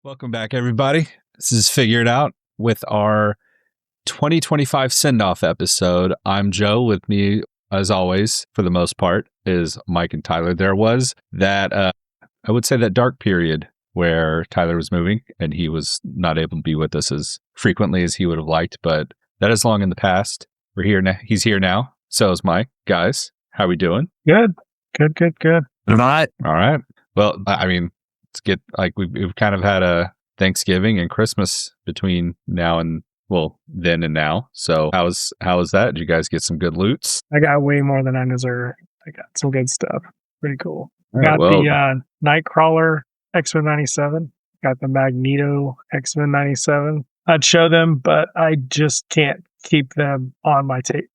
Welcome back, everybody. This is Figure It Out with our 2025 send-off episode. I'm Joe. With me, as always, for the most part, is Mike and Tyler. There was that, I would say that dark period where Tyler was moving and he was not able to be with us as frequently as he would have liked, but that is long in the past. We're here now. He's here now. So is Mike. Guys, how we doing? Good. All right. Well, I mean, let's get, like, we've kind of had a Thanksgiving and Christmas between now and, well, then and now. So how was that? Did you guys get some good loots? I got way more than I deserve. I got some good stuff. Pretty cool. All right, Got well, the Nightcrawler X-Men 97. Got the Magneto X-Men 97. I'd show them, but I just can't keep them on my tape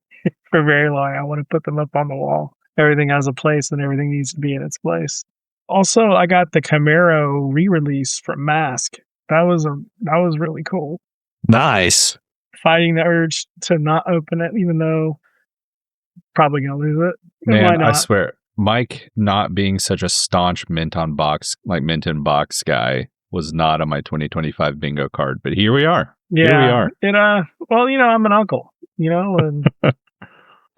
for very long. I want to put them up on the wall. Everything has a place and everything needs to be in its place. Also, I got the Camaro re-release from Mask. That was really cool. Nice. Fighting the urge to not open it, even though probably gonna lose it. man, Why not? I swear, Mike not being such a staunch mint in box guy was not on my 2025 bingo card, but here we are. Yeah, Here we are. It well, I'm an uncle, and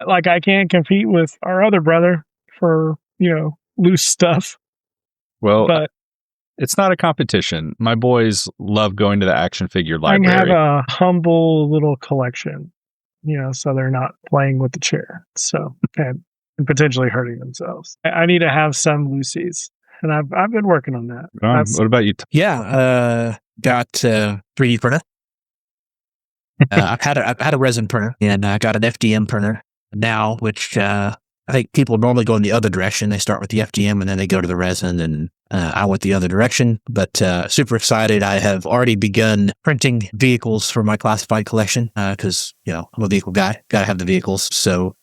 like I can't compete with our other brother for loose stuff. Well, But it's not a competition. My boys love going to the action figure I can library. have a humble little collection, so they're not playing with the chair, and potentially hurting themselves. I need to have some Lucy's, and I've been working on that. What about you? Yeah, got 3D printer. I've had a resin printer, and I got an FDM printer now, which I think people normally go in the other direction. They start with the FDM and then they go to the resin, and I went the other direction. But super excited. I have already begun printing vehicles for my classified collection because I'm a vehicle guy. Got to have the vehicles. So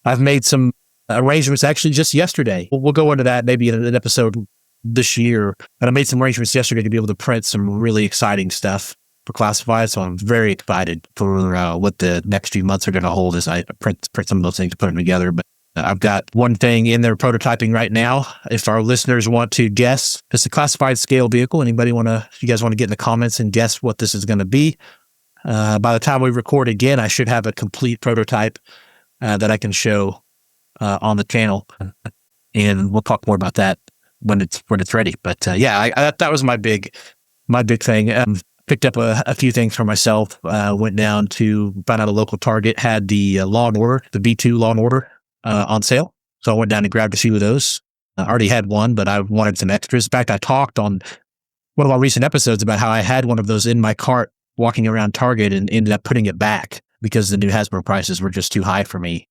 I've made some arrangements actually just yesterday. We'll go into that maybe in an episode this year. But I made some arrangements yesterday to be able to print some really exciting stuff for classified. So I'm very excited for what the next few months are going to hold as I print some of those things to put them together. But I've got one thing in there prototyping right now. If our listeners want to guess, it's a classified scale vehicle. If you guys want to get in the comments and guess what this is going to be? By the time we record again, I should have a complete prototype that I can show on the channel, and we'll talk more about that when it's ready. But that was my big thing. Picked up a few things for myself. Went down to find out a local Target had the Law and Order, the B2 Law and Order. On sale. So I went down and grabbed a few of those. I already had one, but I wanted some extras. In fact, I talked on one of our recent episodes about how I had one of those in my cart walking around Target and ended up putting it back because the new Hasbro prices were just too high for me.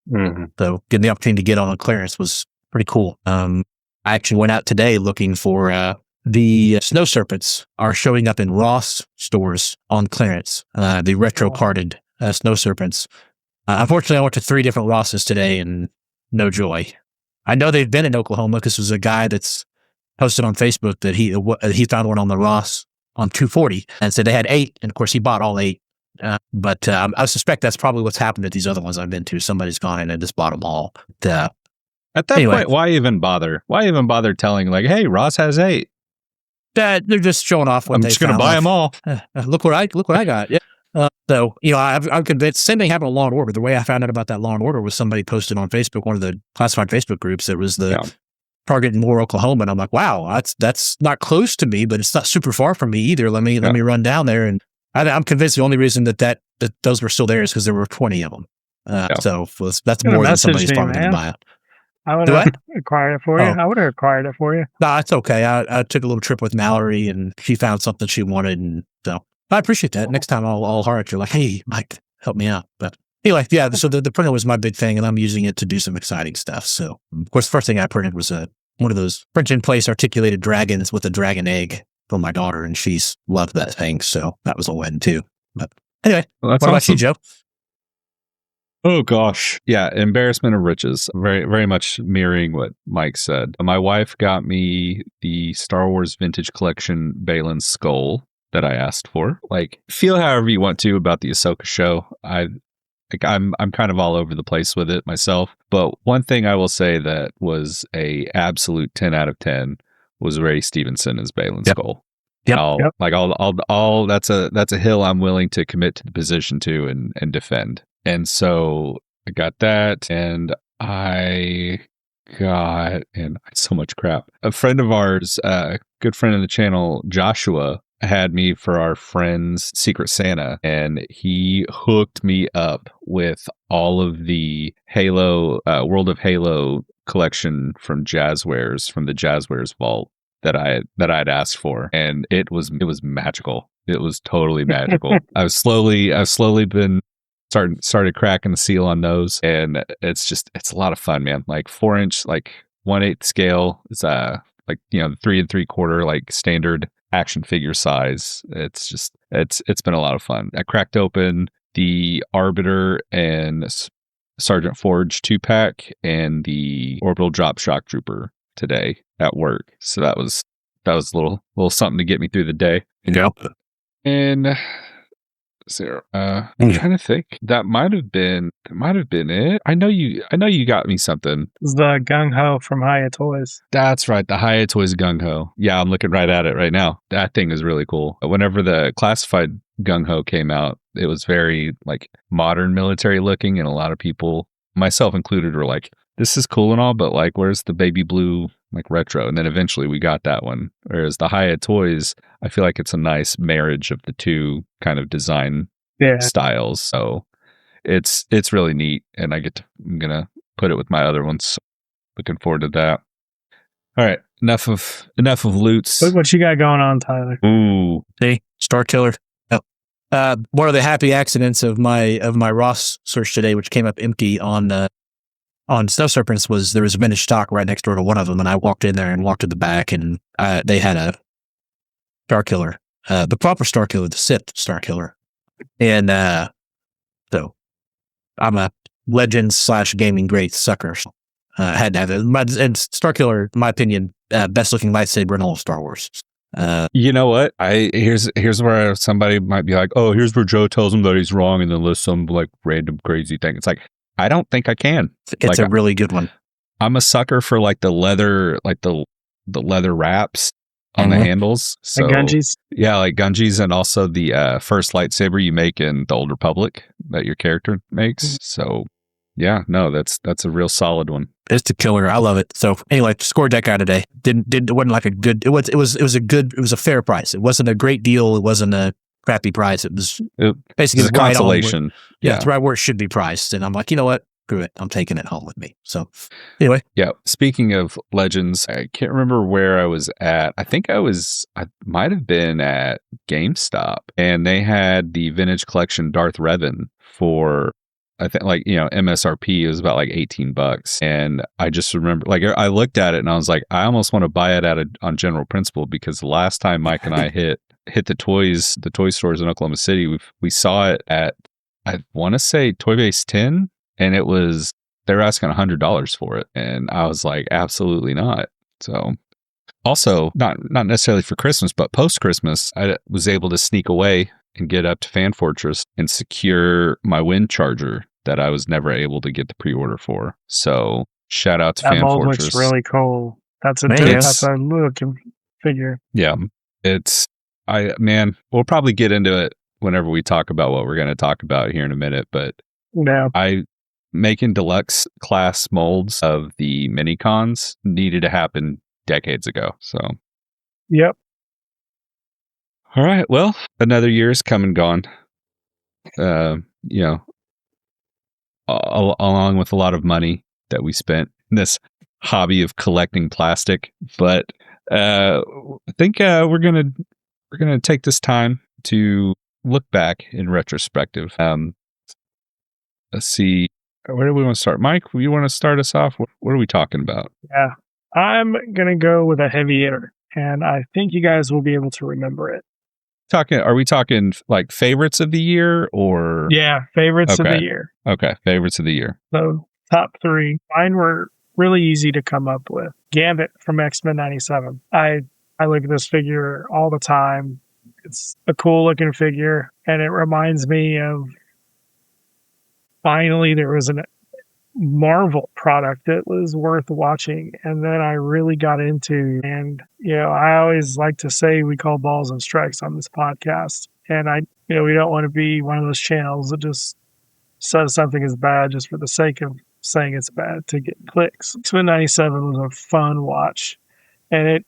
Mm-hmm. So getting the opportunity to get on clearance was pretty cool. I actually went out today looking for the Snow Serpents are showing up in Ross stores on clearance. The retro carded Snow Serpents. Unfortunately, I went to 3 different Rosses today and no joy. I know they've been in Oklahoma because there's a guy that's posted on Facebook that he found one on the Ross on 240 and said they had 8. And of course, he bought all 8. But I suspect that's probably what's happened at these other ones I've been to. Somebody's gone in and just bought them all. At that point, why even bother? Why even bother telling like, hey, Ross has 8? They're just showing off what I'm they just going to found. buy them all. Look what I got. Yeah. I'm convinced. Same thing happened with Law and Order. The way I found out about that Law and Order was somebody posted on Facebook, one of the classified Facebook groups. It was the Target in Moore, Oklahoma, and I'm like, wow, that's not close to me, but it's not super far from me either. Let me run down there, and I'm convinced the only reason that those were still there is because there were 20 of them. So that's more than somebody's probably going to buy it. I would have acquired it for you. I would have acquired it for you. No, it's okay. I took a little trip with Mallory, and she found something she wanted, and so. I appreciate that. Next time I'll holler at you like, hey, Mike, help me out. But anyway, yeah, so the printer was my big thing, and I'm using it to do some exciting stuff. So, of course, the first thing I printed was one of those print-in-place articulated dragons with a dragon egg for my daughter, and she's loved that thing. So that was a win, too. But anyway, what about you, Joe? Oh, gosh. Yeah, embarrassment of riches. Very, very much mirroring what Mike said. My wife got me the Star Wars Vintage Collection Balin's Skull that I asked for. Like, feel however you want to about the Ahsoka show. I'm kind of all over the place with it myself. But one thing I will say that was a absolute 10 out of 10 was Ray Stevenson as Balin's Skull. Yep. I'll that's a hill I'm willing to commit to the position to and defend. And so I got that, and I got so much crap. A friend of ours, good friend of the channel, Joshua, had me for our friend's Secret Santa, and he hooked me up with all of the Halo, World of Halo collection from the Jazzwares vault that I had asked for, and it was magical. It was totally magical. I've slowly been started cracking the seal on those, and it's a lot of fun, man. Like 4-inch, like 1/8 scale. It's like 3 3/4 like standard action figure size. It's been a lot of fun. I cracked open the Arbiter and Sergeant Forge 2-pack and the Orbital Drop Shock Trooper today at work. So that was a little something to get me through the day. Yep. And I'm trying to think. That might have been it. I know you got me something. It's the Gung Ho from Hiya Toys. That's right, the Hiya Toys Gung Ho. Yeah, I'm looking right at it right now. That thing is really cool. Whenever the classified Gung Ho came out, it was very like modern military looking, and a lot of people, myself included, were like, "This is cool and all, but like, where's the baby blue like retro?" And then eventually we got that one. Whereas the Hiya Toys, I feel like it's a nice marriage of the two kind of design styles. So it's really neat, and I'm gonna put it with my other ones. So looking forward to that. All right, enough of loots. Look what you got going on, Tyler. Ooh, see, Star Killer. Oh. One of the happy accidents of my Ross search today, which came up empty on Snow Serpents, was there was a vintage stock right next door to one of them, and I walked in there and walked to the back, and they had a Star Killer, the proper Star Killer, the Sith Star Killer, and so I'm a Legends/gaming great sucker. Had to have it. And Star Killer, in my opinion, best looking lightsaber in all of Star Wars. You know what? Here's where somebody might be like, "Oh, here's where Joe tells him that he's wrong," and then lists some like random crazy thing. It's like, I don't think I can. It's a really good one. I'm a sucker for like the leather, like the leather wraps on the handles. So like Gungies. Yeah, like Gungies, and also the first lightsaber you make in the Old Republic that your character makes. So yeah, no, that's a real solid one. It's a killer. I love it. So anyway, score deck out today. It wasn't like a good. It was a fair price. It wasn't a great deal. It wasn't a crappy price. It was basically a consolation. It's right where it should be priced. And I'm like, you know what? Screw it. I'm taking it home with me. So anyway. Yeah. Speaking of Legends, I can't remember where I was at. I think I might have been at GameStop, and they had the vintage collection Darth Revan for, I think, like, MSRP was about like $18. And I just remember, like, I looked at it and I was like, I almost want to buy it on general principle, because the last time Mike and I hit the toy stores in Oklahoma City, we saw it at, I want to say Toy Base 10, and they were asking $100 for it. And I was like, absolutely not. So also not necessarily for Christmas, but post Christmas, I was able to sneak away and get up to Fan Fortress and secure my wind charger that I was never able to get the pre-order for. So shout out to Fan Fortress. That mold looks really cool. That's a looking figure. Yeah, we'll probably get into it whenever we talk about what we're going to talk about here in a minute. But yeah, making deluxe class molds of the mini cons needed to happen decades ago. So yep. All right. Well, another year's come and gone. Along with a lot of money that we spent in this hobby of collecting plastic. But I think we're gonna take this time to look back in retrospective. Let's see. Where do we want to start? Mike, you want to start us off? What are we talking about? Yeah, I'm gonna go with a heavy hitter, and I think you guys will be able to remember it. Are we talking like favorites of the year, or? Yeah, favorites of the year. Okay, favorites of the year. So top 3. Mine were really easy to come up with. Gambit from X-Men 97. I look at this figure all the time. It's a cool looking figure, and it reminds me of finally there was Marvel product that was worth watching. And then I really got into, and, I always like to say we call balls and strikes on this podcast. And we don't want to be one of those channels that just says something is bad just for the sake of saying it's bad to get clicks. X-Men 97 was a fun watch, and it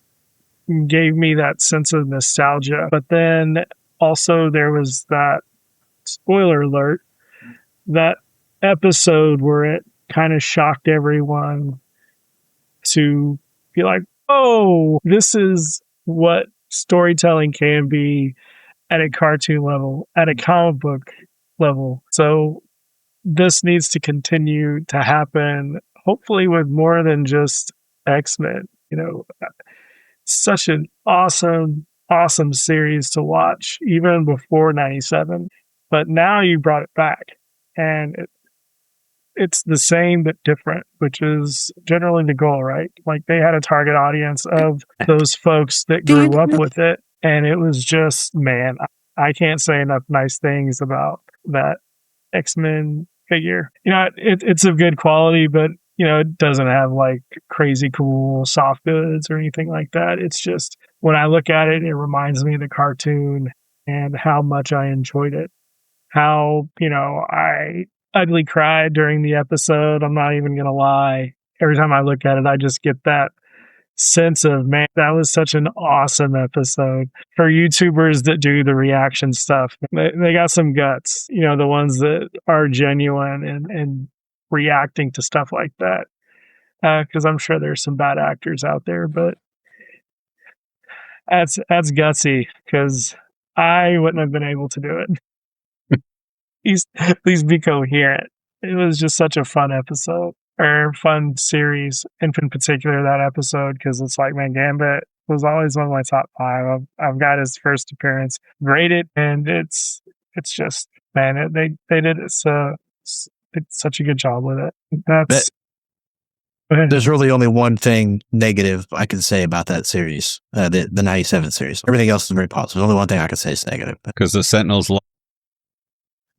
gave me that sense of nostalgia. But then also there was that, spoiler alert, that episode where it kind of shocked everyone to be like, oh, this is what storytelling can be at a cartoon level, at a comic book level. So this needs to continue to happen, hopefully with more than just X-Men. Such an awesome series to watch, even before 97. But now you brought it back, and it's the same but different, which is generally the goal, right? Like, they had a target audience of those folks that grew up with it, and it was just, man, I can't say enough nice things about that X-Men figure. It's of good quality, but it doesn't have like crazy cool soft goods or anything like that. It's just, when I look at it, it reminds me of the cartoon and how much I enjoyed it. How, I ugly cried during the episode. I'm not even going to lie. Every time I look at it, I just get that sense of, man, that was such an awesome episode. For YouTubers that do the reaction stuff, they got some guts, the ones that are genuine and reacting to stuff like that. Because I'm sure there's some bad actors out there, but that's gutsy, because I wouldn't have been able to do it. Please be coherent. It was just such a fun episode, or fun series, and in particular that episode, because it's like, man, Gambit was always one of my top 5. I've got his first appearance graded, and it's just, man, they did it it's such a good job with it. There's really only one thing negative I can say about that series, the 97 series. Everything else is very positive. The only one thing I can say is negative. Because the Sentinels.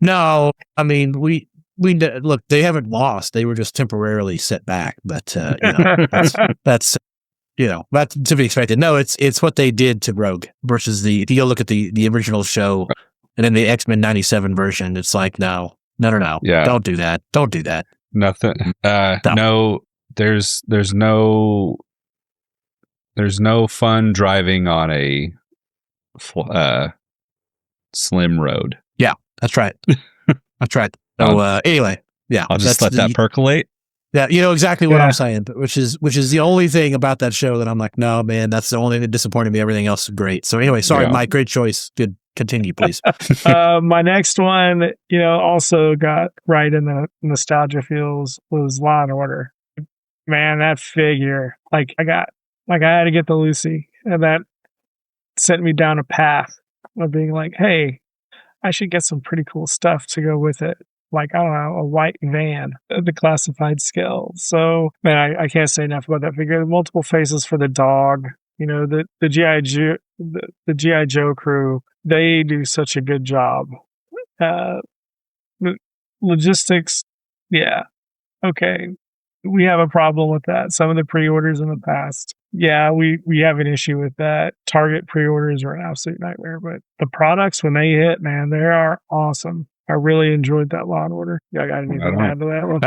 No, I mean, we look, they haven't lost. They were just temporarily set back. But that's to be expected. No, it's what they did to Rogue versus if you go look at the original show and then the X-Men 97 version. It's like, no. Yeah. Don't do that. Don't do that. Nothing. No. There's no fun driving on a slim road. Yeah, that's right. That's right. So anyway, yeah, I'll just let that percolate. Yeah, exactly what I'm saying, which is the only thing about that show that I'm like, no, man, that's the only thing that disappointed me. Everything else is great. So anyway, sorry, Mike, great choice. Good. Continue, please. My next one, also got right in the nostalgia feels, was Law and Order. Man, that figure, I had to get the Lucy, and that sent me down a path of being like, hey, I should get some pretty cool stuff to go with it. Like, I don't know, a white van, the classified scale. So, man, I can't say enough about that figure. Multiple faces for the dog. The G.I. Joe, the G.I. Joe crew, they do such a good job. The logistics, yeah, okay. We have a problem with that. Some of the pre-orders in the past, yeah, we have an issue with that. Target pre-orders are an absolute nightmare, but the products, when they hit, man, they are awesome. I really enjoyed that Law and Order. Yeah, I got anything to add to that one?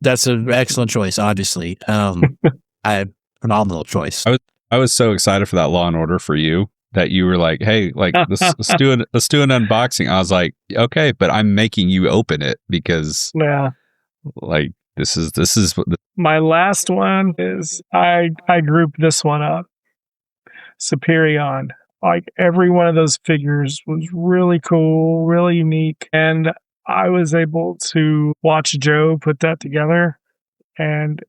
That's an excellent choice, obviously. Phenomenal choice. I was so excited for that Law and Order for you that you were like, hey, like let's do an unboxing. I was like, okay, but I'm making you open it because like this is what my last one is. I grouped this one up. Superion. Like, every one of those figures was really cool, really unique, and I was able to watch Joe put that together, and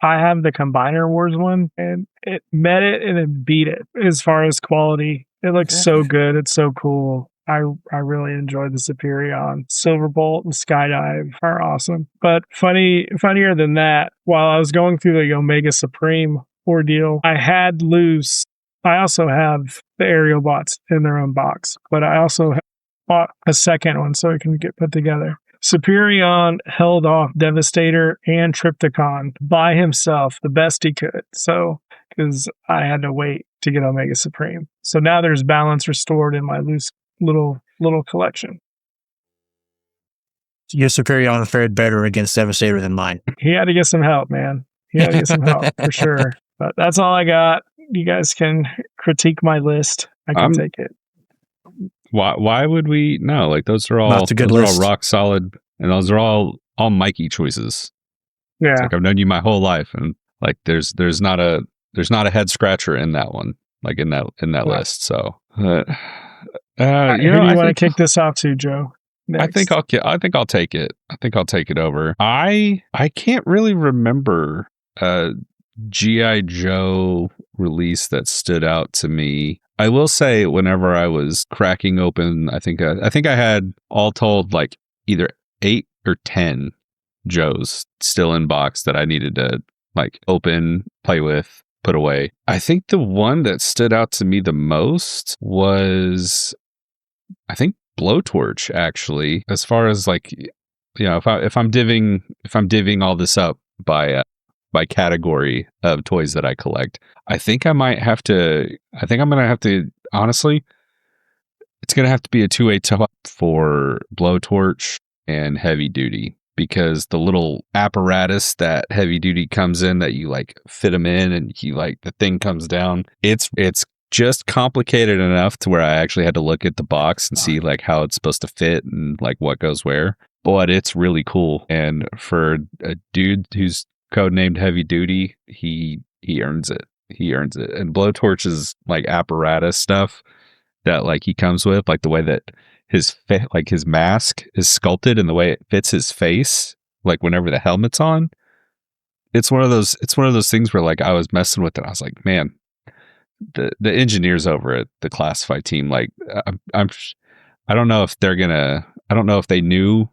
I have the Combiner Wars one, and it met it and it beat it as far as quality. It looks so good. It's so cool. I really enjoyed the Superion. Silverbolt and Skydive are awesome. But funnier than that, while I was going through the Omega Supreme ordeal, I had loose. I also have the aerial bots in their own box, but I also bought a second one so it can get put together. Superion held off Devastator and Trypticon by himself the best he could. So, because I had to wait to get Omega Supreme. So now there's balance restored in my loose little collection. Your Superion fared better against Devastator than mine. He had to get some help, man. He had to get some help for sure. But that's all I got. You guys can critique my list. I can take it. Why would we? No, like those are all That's a good list. all rock solid, and those are all Mikey choices. Yeah. It's like I've known you my whole life, and like there's not a head scratcher in that one, like in that list. So, who do you want to kick this off to, Joe? Next. I think I'll take it. I think I'll take it over. I can't really remember a G.I. Joe release that stood out to me. I will say, whenever I was cracking open, I think I had all told like either 8 or 10 Joes still in box that I needed to like open, play with, put away. I think the one that stood out to me the most was, I think, Blowtorch, actually. As far as like, you know, if I'm divvying all this up by category of toys that I collect, I think I'm gonna have to, honestly, it's gonna have to be a 2A top for Blowtorch and Heavy Duty, because the little apparatus that Heavy Duty comes in, that you like fit them in and you like the thing comes down, it's just complicated enough to where I actually had to look at the box and see like how it's supposed to fit and like what goes where. But it's really cool, and for a dude who's codenamed Heavy Duty, he earns it. He earns it. And Blowtorch's like apparatus stuff that like he comes with, like the way that his mask is sculpted and the way it fits his face, like whenever the helmet's on, it's one of those things where like I was messing with it. I was like, man, the engineers over at the Classified team, like I don't know if they knew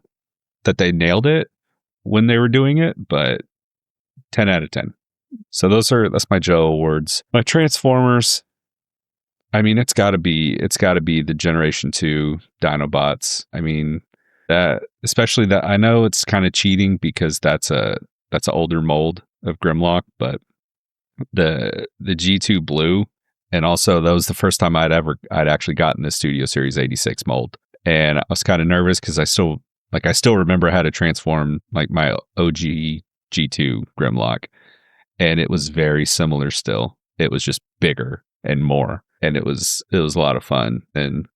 that they nailed it when they were doing it, but 10 out of 10. So that's my Joe awards. My Transformers, I mean, it's got to be the Generation 2 Dinobots. I mean, that, especially that, I know it's kind of cheating because that's an older mold of Grimlock, but the G2 Blue, and also that was the first time I'd actually gotten the Studio Series 86 mold, and I was kind of nervous because I still remember how to transform like my OG G2 Grimlock, and it was very similar still. It was just bigger and more, and it was a lot of fun. And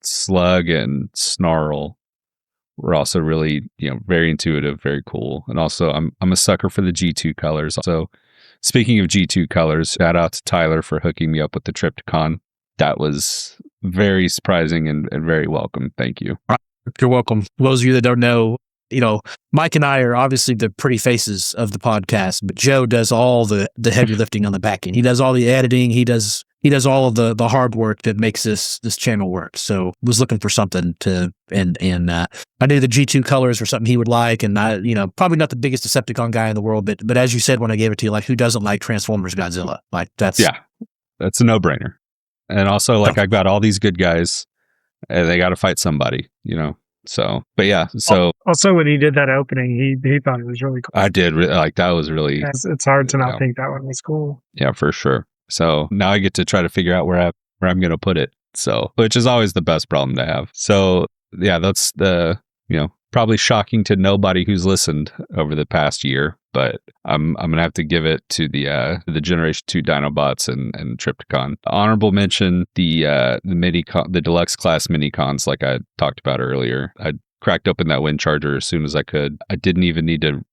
Slug and Snarl were also really, very intuitive, very cool. And also I'm a sucker for the G2 colors. So speaking of G2 colors, shout out to Tyler for hooking me up with the Trypticon. That was very surprising and very welcome. Thank you. You're welcome. For those of you that don't know, Mike and I are obviously the pretty faces of the podcast, but Joe does all the heavy lifting on the back end. He does all the editing. He does all of the hard work that makes this channel work. So was looking for something to, and I knew the G2 colors were something he would like, and I, probably not the biggest Decepticon guy in the world, but as you said when I gave it to you, like, who doesn't like Transformers Godzilla? Like that's a no-brainer. And also, like, I've got all these good guys, and they got to fight somebody, So, but yeah, so also when he did that opening, he thought it was really cool. I did like that was really. It's hard to not think that one was cool. Yeah, for sure. So now I get to try to figure out where I'm going to put it. So, which is always the best problem to have. So yeah, that's the probably shocking to nobody who's listened over the past year, but I'm gonna have to give it to the Generation 2 Dinobots and Trypticon. Honorable mention, the deluxe class mini cons, like I talked about earlier. I cracked open that wind charger as soon as I could. I didn't even need to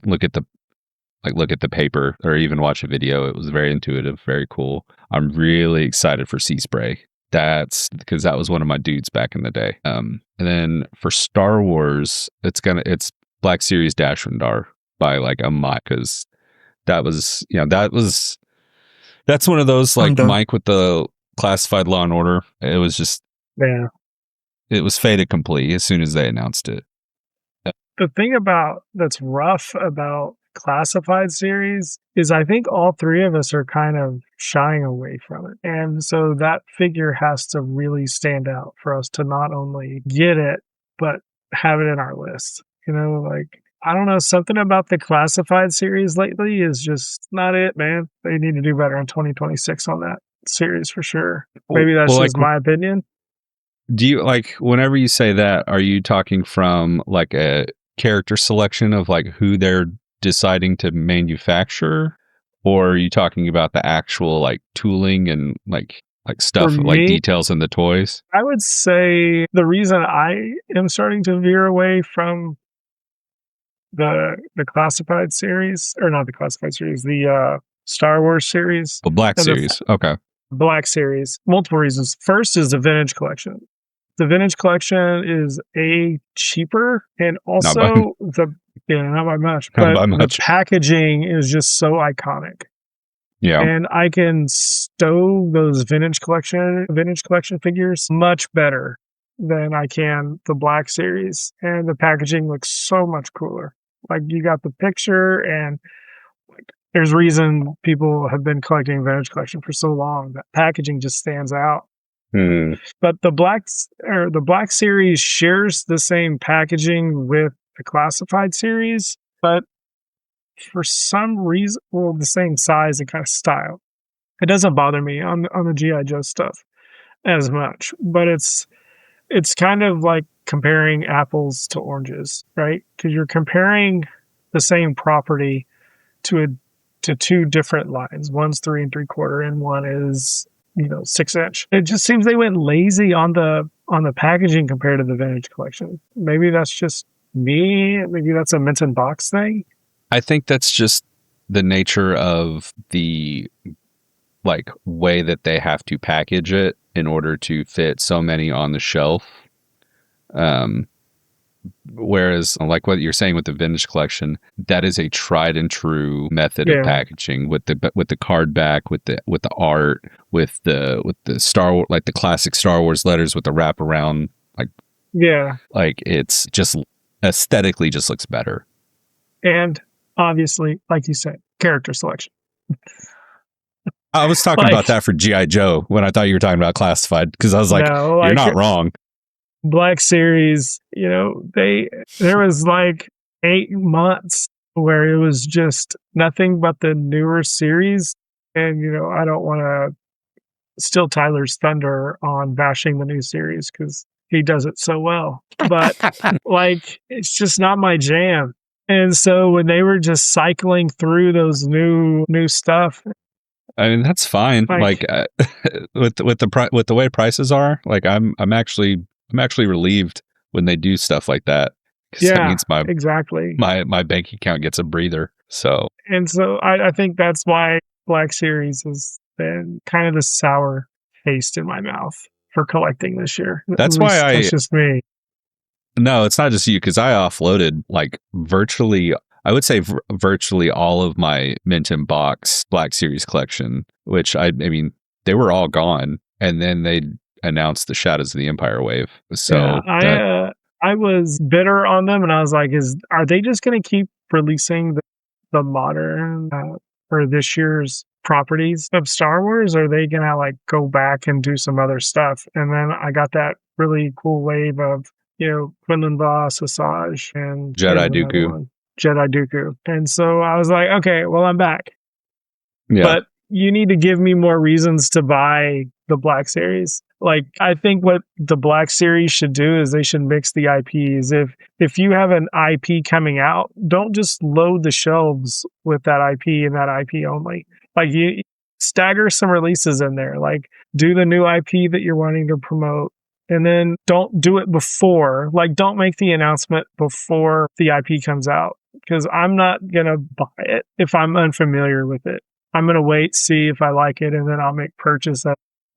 look at the paper or even watch a video. It was very intuitive, very cool. I'm really excited for Sea Spray. That's because that was one of my dudes back in the day. And then for Star Wars, it's Black Series Dash Rendar by like a Mike, because that's one of those like Mike with the classified Law and Order. It was just it was fait accompli as soon as they announced it. The thing that's rough about classified series is I think all three of us are kind of shying away from it, and so that figure has to really stand out for us to not only get it but have it in our list. Like, I don't know, something about the classified series lately is just not it, man. They need to do better in 2026 on that series for sure. Maybe that's Well, just my opinion. do you like whenever you say that, are you talking from like a character selection of like who they're deciding to manufacture, or are you talking about the actual like tooling and like For stuff like me, details in the toys? I would say the reason I am starting to veer away from the classified series, or not the classified series, the Star Wars series Well, Black and the Series. Okay. Black series, multiple reasons. First is the vintage collection. The vintage collection is cheaper, and Not by also not by much, not but by the much. packaging is just so iconic. Yeah. And I can stow those vintage collection figures much better than I can the Black series. And the packaging looks so much cooler. Like, you got the picture, and like, there's reason people have been collecting vintage collection for so long. That packaging just stands out. Hmm. But the Black series shares the same packaging with the classified series, but for some reason, well, the same size and kind of style. It doesn't bother me on the GI Joe stuff as much, but it's kind of like comparing apples to oranges, right? Because you're comparing the same property to two different lines. One's 3 3/4, and one is 6 inch. It just seems they went lazy on the packaging compared to the vintage collection. Maybe that's just me. Maybe that's a mint and box thing. I think that's just the nature of the like way that they have to package it in order to fit so many on the shelf. Whereas like what you're saying with the vintage collection, that is a tried and true method of Yeah. packaging with the card back, with the art, with the Star Wars, like the classic Star Wars letters with the wraparound, Yeah. like it's just aesthetically just looks better. And obviously, like you said, character selection. I was talking Like, about that for GI Joe when I thought you were talking about classified, because I was like, no, you're like not wrong. Black series, there was like 8 months where it was just nothing but the newer series. And, I don't want to steal Tyler's thunder on bashing the new series because he does it so well. But like, it's just not my jam. And so when they were just cycling through those new stuff, I mean, that's fine. like, With the way prices are, like I'm actually relieved when they do stuff like that, because that yeah, means exactly. my bank account gets a breather. So And so I think that's why Black Series has been kind of the sour taste in my mouth for collecting this year. that's why That's just me. no, it's not just you, because I offloaded like virtually, I would say virtually all of my Mint and Box Black Series collection, which I mean, they were all gone. And then they announced the Shadows of the Empire wave. So Yeah, I was bitter on them, and I was like, are they just going to keep releasing the modern or this year's properties of Star Wars? Or are they going to like go back and do some other stuff? And then I got that really cool wave of Quinlan Voss, Asajj, and Jedi there's another Dooku. one, Jedi Dooku. And so I was like, okay, well, I'm back. Yeah. But you need to give me more reasons to buy the Black Series. Like, I think what the Black Series should do is they should mix the IPs. If you have an IP coming out, don't just load the shelves with that IP and that IP only. Like, you stagger some releases in there. Like, do the new IP that you're wanting to promote, and then don't do it before. Like, don't make the announcement before the IP comes out, because I'm not gonna buy it if I'm unfamiliar with it. I'm going to wait, see if I like it, and then I'll make purchase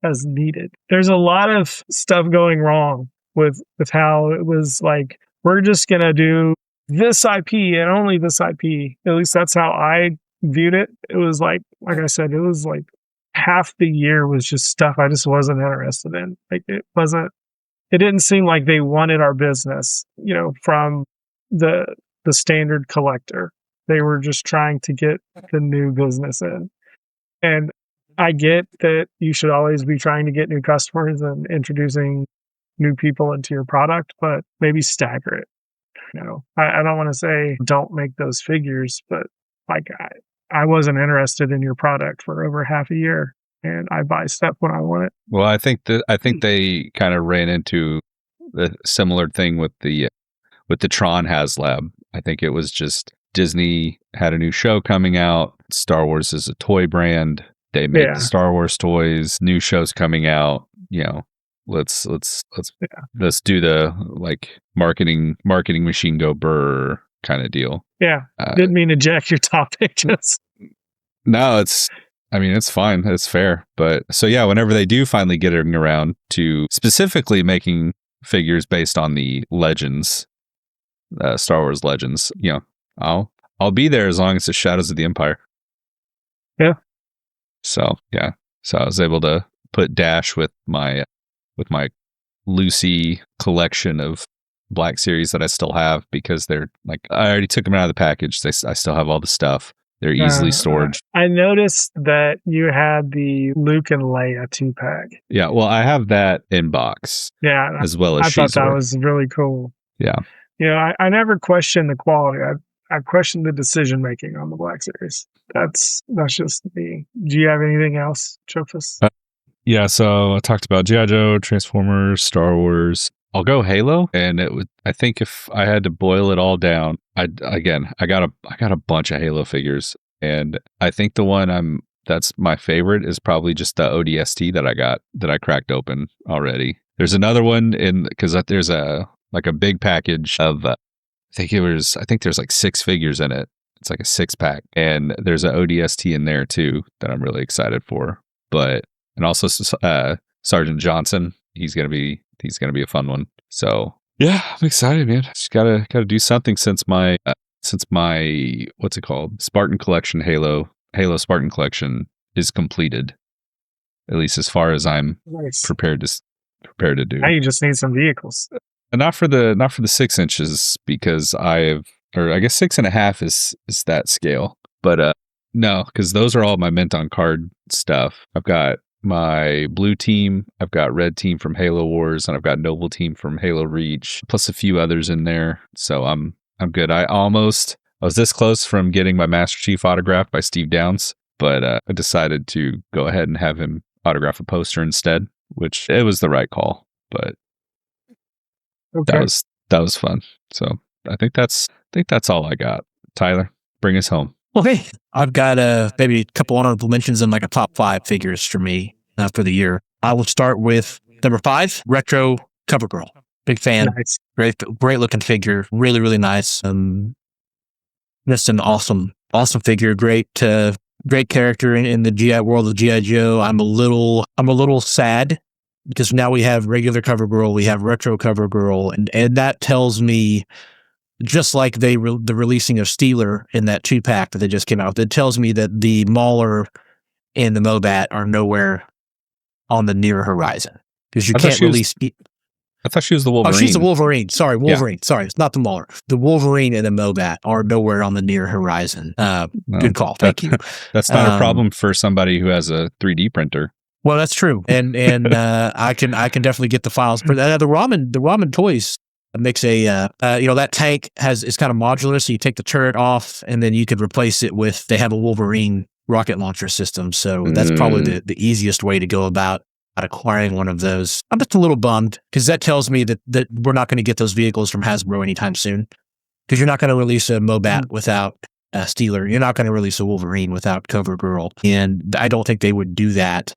as needed. There's a lot of stuff going wrong with how it was like, we're just going to do this IP and only this IP. At least that's how I viewed it. It was like I said, it was like half the year was just stuff I just wasn't interested in. Like, it didn't seem like they wanted our business, from the standard collector. They were just trying to get the new business in. And I get that you should always be trying to get new customers and introducing new people into your product, but maybe stagger it. I don't want to say don't make those figures, but like I wasn't interested in your product for over half a year, and I buy stuff when I want it. Well, I think they kind of ran into the similar thing with the Tron HasLab. I think it was just Disney had a new show coming out. Star Wars is a toy brand. They make the Star Wars toys. New shows coming out. Let's do the like marketing machine go burr kind of deal. Yeah, didn't mean to jack your topic. Just no, it's fine. It's fair. But so yeah, whenever they do finally get around to specifically making figures based on the Legends, Star Wars Legends, I'll be there as long as it's Shadows of the Empire. Yeah. So yeah, so I was able to put Dash with my Lucy collection of Black Series that I still have because they're like I already took them out of the package. I still have all the stuff. They're easily stored. I noticed that you had the Luke and Leia 2-pack. Yeah, well, I have that in box. Yeah, as well as I thought that was really cool. Yeah, I never questioned the quality. I questioned the decision making on the Black Series. That's just me. Do you have anything else, Chofus? Yeah, so I talked about G.I. Joe, Transformers, Star Wars. I'll go Halo, and I think if I had to boil it all down, I got a bunch of Halo figures, and I think the one that's my favorite is probably just the ODST that I cracked open already. There's another one because there's a big package of I think there's like 6 figures in it. It's like a 6-pack, and there's an ODST in there too that I'm really excited for. And also Sergeant Johnson, he's gonna be a fun one. So yeah, I'm excited, man. Just gotta do something since my what's it called, Spartan Collection, Halo Spartan Collection is completed, at least as far as I'm prepared to do. Now you just need some vehicles. And not for the 6 inches because I guess 6.5 is that scale, but no, because those are all my mint on card stuff. I've got my blue team, I've got red team from Halo Wars, and I've got Noble team from Halo Reach, plus a few others in there. So I'm good. I was this close from getting my Master Chief autographed by Steve Downs, but I decided to go ahead and have him autograph a poster instead, which it was the right call. But that was fun. So I think that's all I got. Tyler, bring us home. Okay, I've got maybe a couple honorable mentions and like a top 5 figures for me for the year. I will start with number 5, Retro Cover Girl. Big fan. Nice. Great looking figure. Really, really nice. Just an awesome figure. Great character in the GI world of GI Joe. I'm a little sad because now we have regular Cover Girl, we have Retro Cover Girl, and that tells me, just like the releasing of Steeler in that 2-pack that they just came out with, it tells me that the Mauler and the Mobat are nowhere on the near horizon because you can't release. I thought she was the Wolverine. Oh, she's the Wolverine. Sorry, Wolverine. Yeah. Sorry, it's not the Mauler. The Wolverine and the Mobat are nowhere on the near horizon. Good call. Thank you. That's not a problem for somebody who has a 3D printer. Well, that's true, and I can definitely get the files. But the Ramen toys makes that tank is kind of modular, so you take the turret off, and then you could replace it with. They have a Wolverine rocket launcher system, so that's probably the easiest way to go about acquiring one of those. I'm just a little bummed because that tells me that we're not going to get those vehicles from Hasbro anytime soon. Because you're not going to release a Mobat without a Steeler. You're not going to release a Wolverine without Cover Girl, and I don't think they would do that.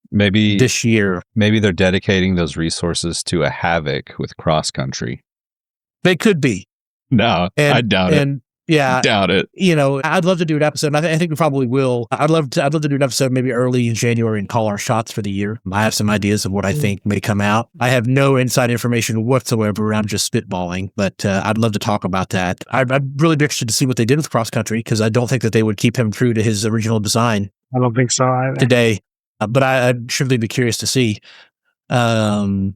Maybe this year. Maybe they're dedicating those resources to a Havoc with cross country. They could be. No, I doubt it. Yeah, doubt it. I'd love to do an episode. And I think we probably will. I'd love to do an episode maybe early in January and call our shots for the year. I have some ideas of what I think may come out. I have no inside information whatsoever. I'm just spitballing, but I'd love to tald about that. I'd really be interested to see what they did with cross country because I don't think that they would keep him true to his original design. I don't think so either. Today. But I'd surely be curious to see. So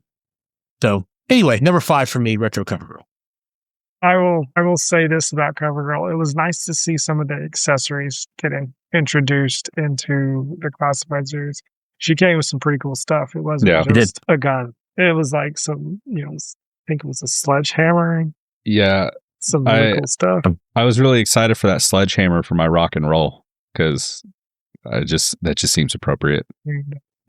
anyway, number 5 for me, Retro Cover Girl. I will say this about Cover Girl. It was nice to see some of the accessories getting introduced into the classified series. She came with some pretty cool stuff. It wasn't just a gun. It was like some, I think it was a sledgehammer, Yeah, some really cool stuff. I was really excited for that sledgehammer for my rock and roll because that just seems appropriate.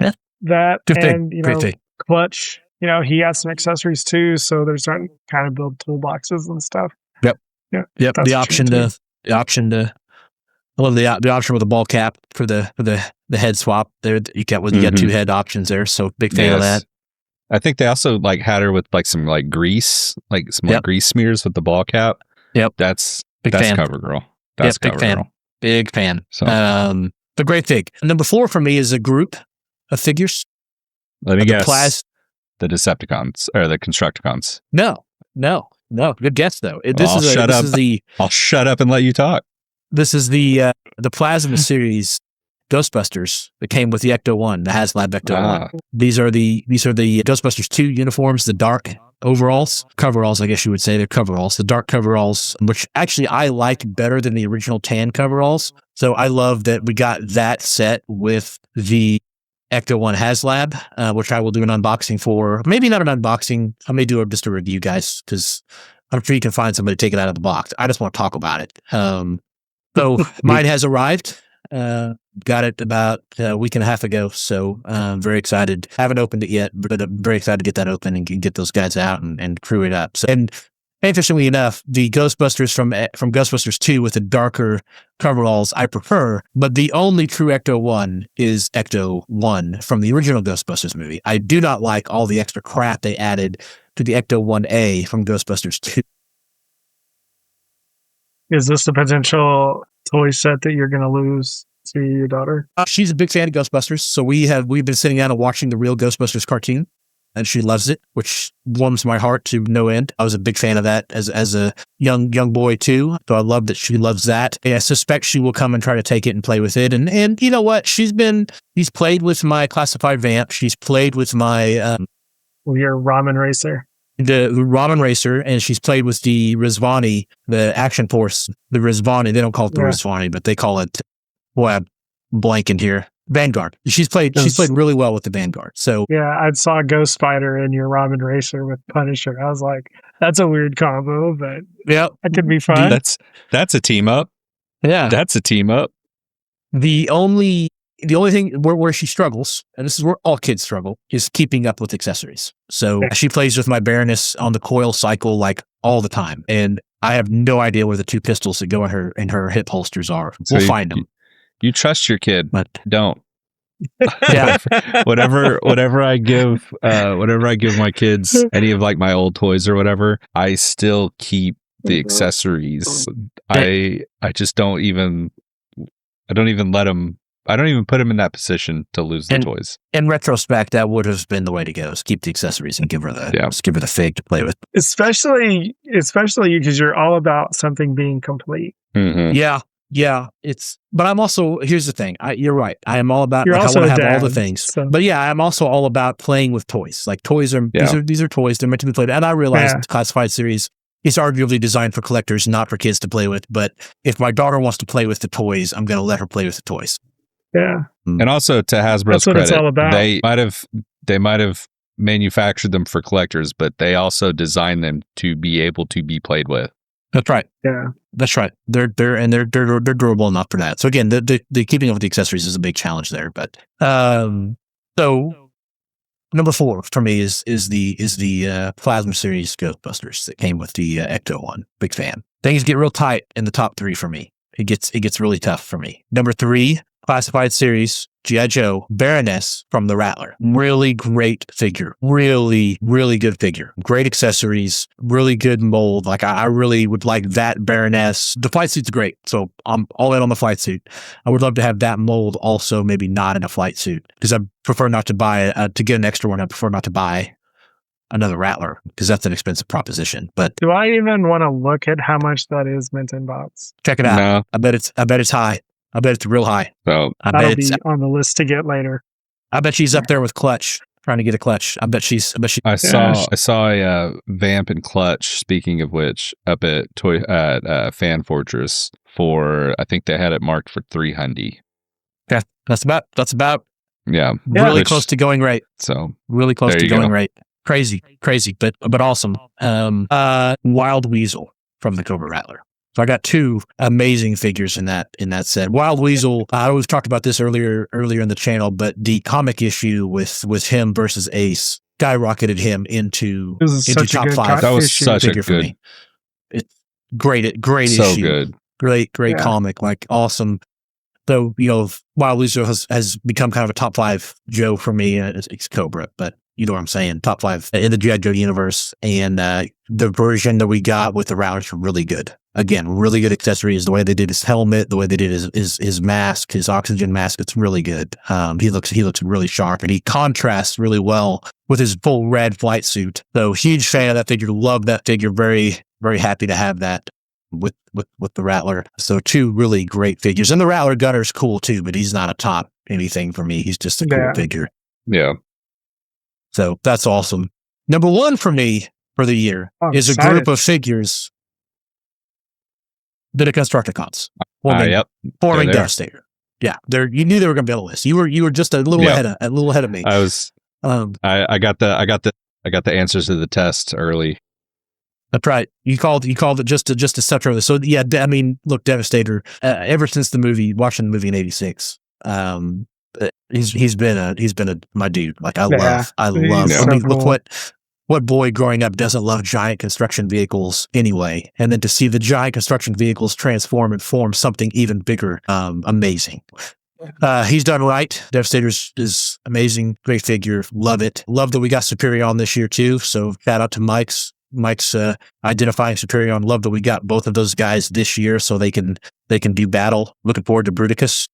Yeah. That Good thing. and Great thing. Clutch. He has some accessories too, so they're starting to kind of build toolboxes and stuff. Yep. Yeah. Yep. That's The a option shame, to I love the option with the ball cap for the head swap. There you got 2 head options there. So big fan of that. I think they also like had her with like some like grease, like some like grease smears with the ball cap. Yep. That's fan. cover girl. That's big cover fan. girl. Big fan. So the great thing. Number 4 for me is a group of figures. let me guess. The Decepticons or the Constructicons. No. Good guess though. I'll shut up and let you talk. This is the Plasma series Ghostbusters that came with the Ecto-1, the HasLab Ecto-1. These are the Ghostbusters 2 uniforms, the dark coveralls, I guess you would say. They're coveralls, the dark coveralls, which actually I like better than the original tan coveralls. So I love that we got that set with the Ecto-1 HasLab, which I will do an unboxing for. Maybe not an unboxing. I may do just a review, guys, because I'm sure you can find somebody to take it out of the box. I just want to talk about it. So mine has arrived. Got it about a week and a half ago. So I'm very excited. Haven't opened it yet, but I'm very excited to get that open and get those guys out and crew it up. So, and interestingly enough, the Ghostbusters from Ghostbusters 2 with the darker coveralls I prefer, but the only true Ecto-1 is Ecto-1 from the original Ghostbusters movie. I do not like all the extra crap they added to the Ecto-1A from Ghostbusters 2. Is this a potential toy set that you're going to lose to your daughter? She's a big fan of Ghostbusters, so we've been sitting down and watching the real Ghostbusters cartoon, and she loves it, which warms my heart to no end. I was a big fan of that as a young boy too, so I love that she loves that. And I suspect she will come and try to take it and play with it. And you know what? She's played with my classified vamp. She's played with my your ramen racer. The ramen racer, and she's played with the Rizvani, the Action Force, the Rizvani. They don't call it the Rizvani, but they call it, boy, I'm blanking here. Vanguard. She's played really well with the Vanguard. So yeah, I saw Ghost Spider in your ramen racer with Punisher. I was like, that's a weird combo, but yeah, that could be fun. That's a team up. Yeah, that's a team up. The only thing where she struggles, and this is where all kids struggle, is keeping up with accessories. So she plays with my Baroness on the coil cycle like all the time, and I have no idea where the 2 pistols that go in her hip holsters are. So we'll find them. You trust your kid, but don't. Yeah. whatever I give my kids any of like my old toys or whatever, I still keep the accessories. I just don't even let them. I don't even put them in that position to lose the toys. In retrospect, that would have been the way to go: is keep the accessories and give her the fig to play with. Especially because you're all about something being complete. Mm-hmm. Yeah. But I'm also, here's the thing. You're right. I am all about. You're I also want to have dad, all the things. so. But yeah, I'm also all about playing with toys. Like toys are these are toys. They're meant to be played. And I realize the classified series is arguably designed for collectors, not for kids to play with. But if my daughter wants to play with the toys, I'm going to let her play with the toys. Yeah. And also to Hasbro's That's what credit, it's all about. They might have manufactured them for collectors, but they also designed them to be able to be played with. That's right. Yeah. That's right. They're durable enough for that. So again, the keeping up with the accessories is a big challenge there. But so number 4 for me is the Plasma series Ghostbusters that came with the Ecto-1. Big fan. Things get real tight in the top 3 for me. It gets really tough for me. Number 3, classified series G.I. Joe Baroness from the Rattler. Really great figure. Really, really good figure. Great accessories. Really good mold. Like I really would like that Baroness. The flight suit's great. So I'm all in on the flight suit. I would love to have that mold also, maybe not in a flight suit, because I prefer not to buy to get an extra one. I prefer not to buy another Rattler because that's an expensive proposition. But do I even want to look at how much that is mint in box? Check it out. No. I bet it's high. I bet it's real high. So that'll be on the list to get later. I bet she's up there with Clutch, trying to get a Clutch. I bet she. I saw a Vamp and Clutch. Speaking of which, up at Fan Fortress for, I think they had it marked for $300. Yeah, that's about. Yeah, Really close to going rate. So really close to going rate. crazy, but awesome. Wild Weasel from the Cobra Rattler. So I got two amazing figures in that set. Wild Weasel, I always talked about this earlier in the channel, but the comic issue with him versus Ace skyrocketed him into top 5. That was issue. such a Figure for good, me. It's great so issue. good. Great Yeah. comic, like awesome. So, Wild Weasel has become kind of a top 5 Joe for me. It's Cobra, but you know what I'm saying. Top 5 in the G.I. Joe universe. And the version that we got with the Roush really good. Again, really good accessories. The way they did his helmet, the way they did his mask, his oxygen mask, it's really good. He looks really sharp, and he contrasts really well with his full red flight suit. So huge fan of that figure. Love that figure. Very, very happy to have that with the Rattler. So two really great figures. And the Rattler Gunner's cool too, but he's not a top anything for me. He's just a cool figure. Yeah. So that's awesome. Number 1 for me for the year is a group of figures that are Constructicons. Forming Devastator. Yeah, you knew they were going to be on the list. You were just a little ahead of me. I was. I got the answers to the test early. That's right. You called it just a step early. So yeah, I mean, look, Devastator. Ever since watching the movie in '86, he's been my dude. Like I love. I mean, look what boy growing up doesn't love giant construction vehicles anyway, and then to see the giant construction vehicles transform and form something even bigger, amazing. He's done right. Devastator is amazing, great figure. Love it. Love that we got Superior on this year too. So shout out to Mike's identifying Superior on. Love that we got both of those guys this year so they can do battle. Looking forward to Bruticus.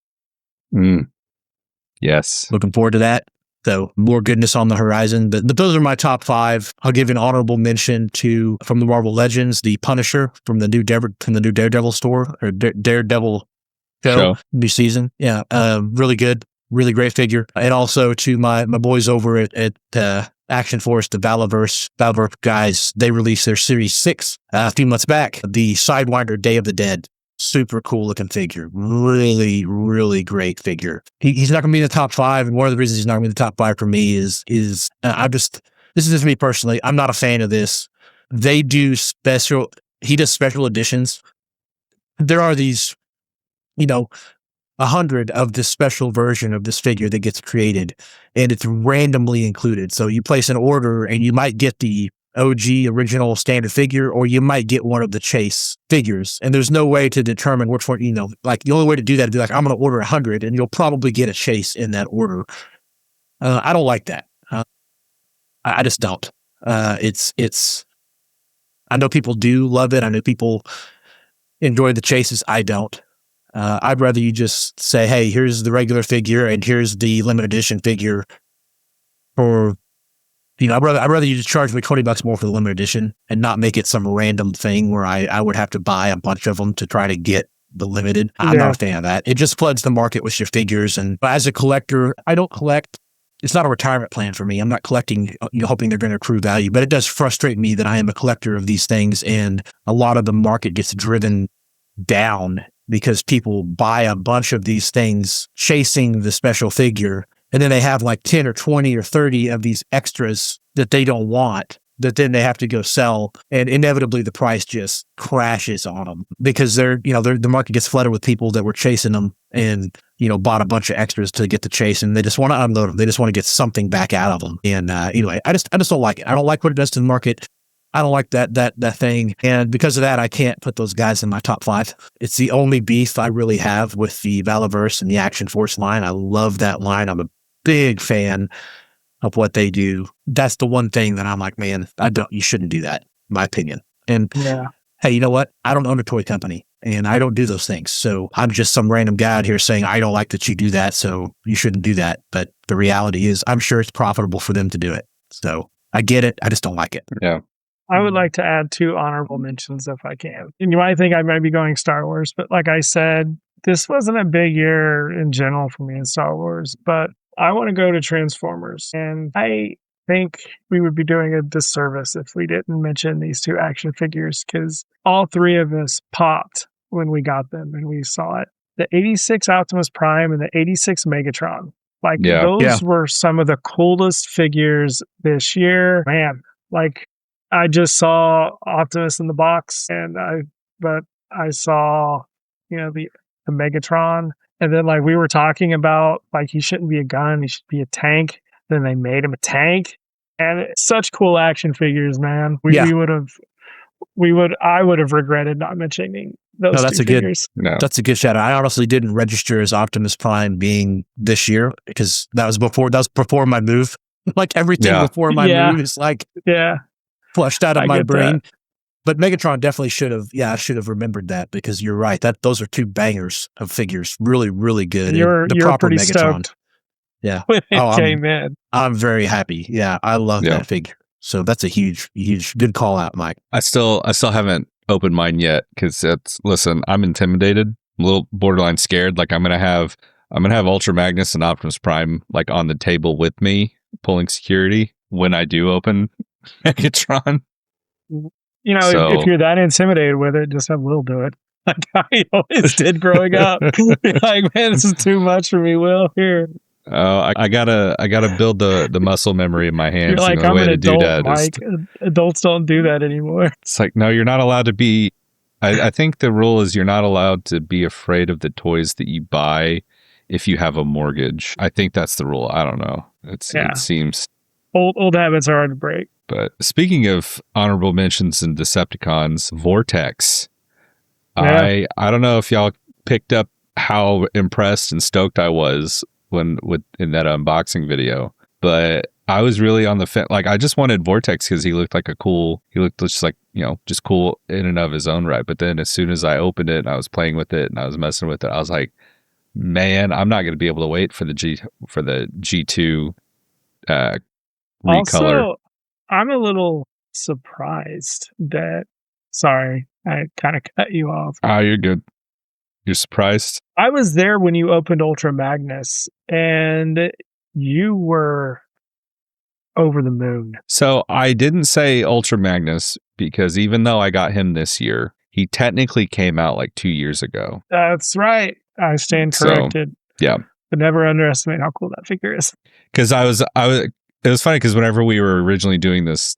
Yes. Looking forward to that. So more goodness on the horizon. But those are my top 5. I'll give an honorable mention from the Marvel Legends, the Punisher from the new Daredevil store or Daredevil show, new season. Yeah, really good, really great figure. And also to my boys over at Action Force, the Valaverse guys. They released their Series 6 a few months back. The Sidewinder Day of the Dead. Super cool looking figure. Really, really great figure. He's not going to be in the top 5. And one of the reasons he's not going to be in the top 5 for me is this is just me personally. I'm not a fan of this. He does special editions. There are these, 100 of this special version of this figure that gets created, and it's randomly included. So you place an order and you might get the OG original standard figure, or you might get one of the chase figures. And there's no way to determine which one, like the only way to do that is be like, I'm going to order 100 and you'll probably get a chase in that order. I don't like that. I just don't. I know people do love it. I know people enjoy the chases. I don't. I'd rather you just say, hey, here's the regular figure and here's the limited edition figure for, I'd rather you just charge me $20 more for the limited edition and not make it some random thing where I would have to buy a bunch of them to try to get the limited. I'm not a fan of that. It just floods the market with your figures. And as a collector, I don't collect. It's not a retirement plan for me. I'm not collecting, hoping they're going to accrue value, but it does frustrate me that I am a collector of these things. And a lot of the market gets driven down because people buy a bunch of these things chasing the special figure. And then they have like 10 or 20 or 30 of these extras that they don't want, that then they have to go sell. And inevitably the price just crashes on them because the market gets flooded with people that were chasing them and, bought a bunch of extras to get the chase, and they just want to unload them. They just want to get something back out of them. And anyway, I just don't like it. I don't like what it does to the market. I don't like that thing. And because of that, I can't put those guys in my top 5. It's the only beef I really have with the Valaverse and the Action Force line. I love that line. I'm a big fan of what they do. That's the one thing that I'm like, man, you shouldn't do that, in my opinion. And hey, you know what? I don't own a toy company and I don't do those things. So I'm just some random guy out here saying, I don't like that you do that, so you shouldn't do that. But the reality is I'm sure it's profitable for them to do it. So I get it. I just don't like it. Yeah. I would like to add 2 honorable mentions if I can. And you might think I might be going Star Wars, but like I said, this wasn't a big year in general for me in Star Wars, but I want to go to Transformers. And I think we would be doing a disservice if we didn't mention these 2 action figures, because all 3 of us popped when we got them and we saw it. The 86 Optimus Prime and the 86 Megatron. Like Yeah. those were some of the coolest figures this year. Man, like I just saw Optimus in the box but I saw, the Megatron. And then like we were talking about like he shouldn't be a gun, he should be a tank. Then they made him a tank. And it's such cool action figures, man. I would have regretted not mentioning those two figures. That's a good shout out. I honestly didn't register as Optimus Prime being this year because that was before my move. Like everything before my move is like flushed out of my brain. That. But Megatron definitely should have. Yeah, I should have remembered that because you're right. Those are two bangers of figures. Really, really good. You're proper pretty Megatron. Stoked when it came in. I'm very happy. Yeah, I love that figure. So that's a huge good call out, Mike. I still haven't opened mine yet because listen, I'm intimidated. I'm a little borderline scared. Like I'm gonna have Ultra Magnus and Optimus Prime like on the table with me, pulling security when I do open Megatron. If you're that intimidated with it, just have Will do it. Like I always did growing up. Like, man, this is too much for me, Will. Here. Oh, I gotta build the muscle memory in my hands. You're like, I'm an adult, Mike. Adults don't do that anymore. It's like, no, you're not allowed to be. I think the rule is you're not allowed to be afraid of the toys that you buy if you have a mortgage. I think that's the rule. I don't know. It seems old habits are hard to break. But speaking of honorable mentions and Decepticons, Vortex. I don't know if y'all picked up how impressed and stoked I was in that unboxing video, but I was really on the fence. Like I just wanted Vortex because he looked just like, just cool in and of his own right. But then as soon as I opened it and I was playing with it and I was messing with it, I was like, man, I'm not going to be able to wait for the G2 recolor. Also, I'm a little surprised that, sorry, I kind of cut you off. Oh, you're good. You're surprised? I was there when you opened Ultra Magnus, and you were over the moon. So I didn't say Ultra Magnus because even though I got him this year, he technically came out like 2 years ago. That's right. I stand corrected. So, yeah. But never underestimate how cool that figure is. Because it was funny because whenever we were originally doing this,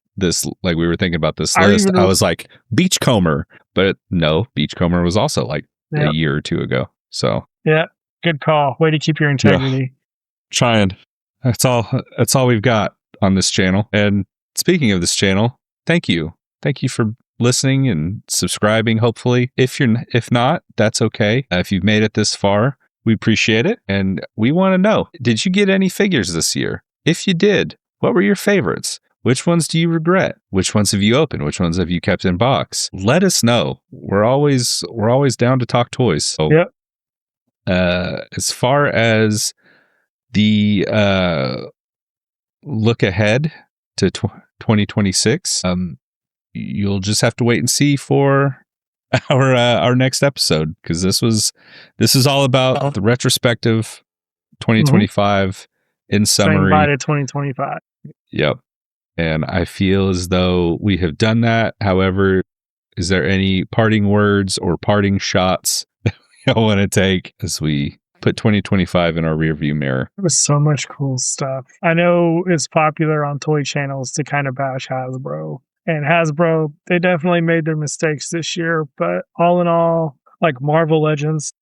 like we were thinking about this list, I was like Beachcomber, but no, Beachcomber was also like a year or two ago. So yeah, good call. Way to keep your integrity. Trying. That's all we've got on this channel. And speaking of this channel, thank you for listening and subscribing. Hopefully, if not, that's okay. If you've made it this far, we appreciate it, and we want to know: did you get any figures this year? If you did, what were your favorites? Which ones do you regret? Which ones have you opened? Which ones have you kept in box? Let us know. We're always down to talk toys. So, as far as the look ahead to 2026, you'll just have to wait and see for our next episode, because this is all about the retrospective 2025 in summary. Saying bye to 2025. Yep. And I feel as though we have done that. However, is there any parting words or parting shots that you want to take as we put 2025 in our rearview mirror? There was so much cool stuff. I know it's popular on toy channels to kind of bash Hasbro. And Hasbro, they definitely made their mistakes this year. But all in all, like Marvel Legends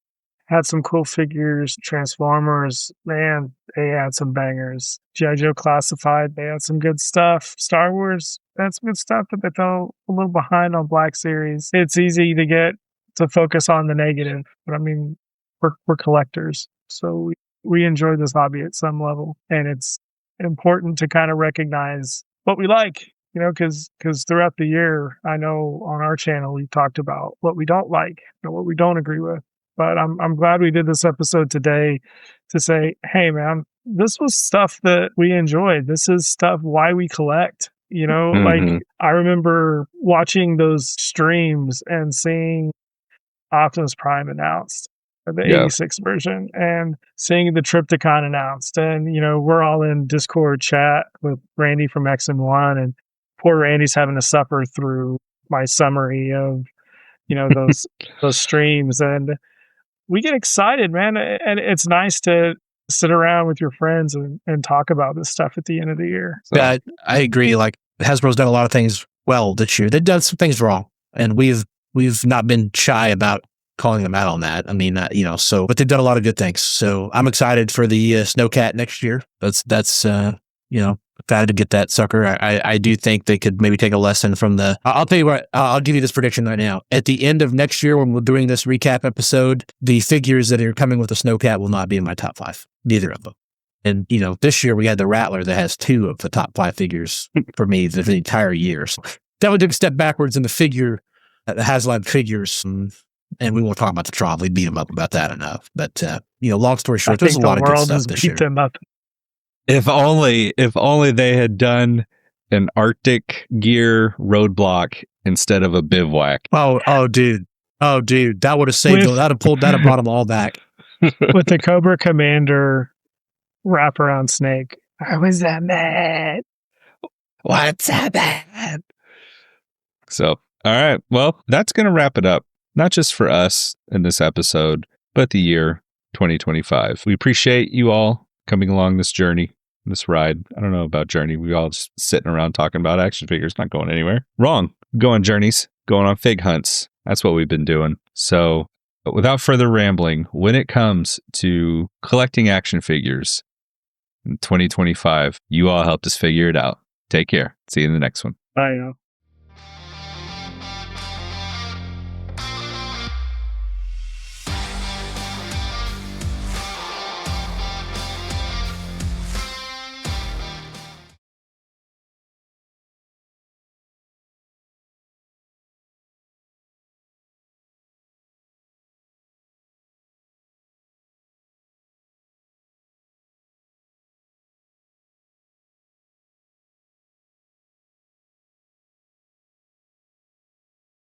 had some cool figures. Transformers, man, they had some bangers. G.I. Joe Classified, they had some good stuff. Star Wars, they had some good stuff, but they fell a little behind on Black Series. It's easy to focus on the negative, but I mean, we're collectors, so we enjoy this hobby at some level, and it's important to kind of recognize what we like, because throughout the year, I know on our channel we talked about what we don't like and what we don't agree with. But I'm glad we did this episode today to say, hey, man, this was stuff that we enjoyed. This is stuff why we collect. Like I remember watching those streams and seeing Optimus Prime announced, the 86 version, and seeing the Triptychon announced. And, we're all in Discord chat with Randy from X&1, and poor Randy's having to suffer through my summary of, those streams. And we get excited, man, and it's nice to sit around with your friends and talk about this stuff at the end of the year. So, Yeah, I agree. Like Hasbro's done a lot of things well this year. They've done some things wrong, and we've not been shy about calling them out on that. I mean, but they've done a lot of good things. So I'm excited for the Snowcat next year. That's excited to get that sucker. I do think they could maybe take a lesson from the. I'll tell you what. I'll give you this prediction right now. At the end of next year, when we're doing this recap episode, the figures that are coming with the Snowcat will not be in my top 5. Neither of them. And this year we had the Rattler that has 2 of the top 5 figures for me the entire year. So that would take a step backwards in the figure, the HasLab figures. And we won't talk about the Tron. We beat them up about that enough. But long story short, there's a lot of good stuff this year. Them up. if only they had done an Arctic gear roadblock instead of a bivouac. Oh, dude, that would have saved them. That'd have brought them all back. With the Cobra Commander wraparound snake. I was that mad. What's that bad? So, all right. Well, that's going to wrap it up. Not just for us in this episode, but the year 2025. We appreciate you all coming along this journey, this ride. I don't know about journey. We all just sitting around talking about action figures, not going anywhere. Wrong. Go on journeys, going on fig hunts. That's what we've been doing. So, but without further rambling, when it comes to collecting action figures in 2025, you all helped us figure it out. Take care. See you in the next one. I know.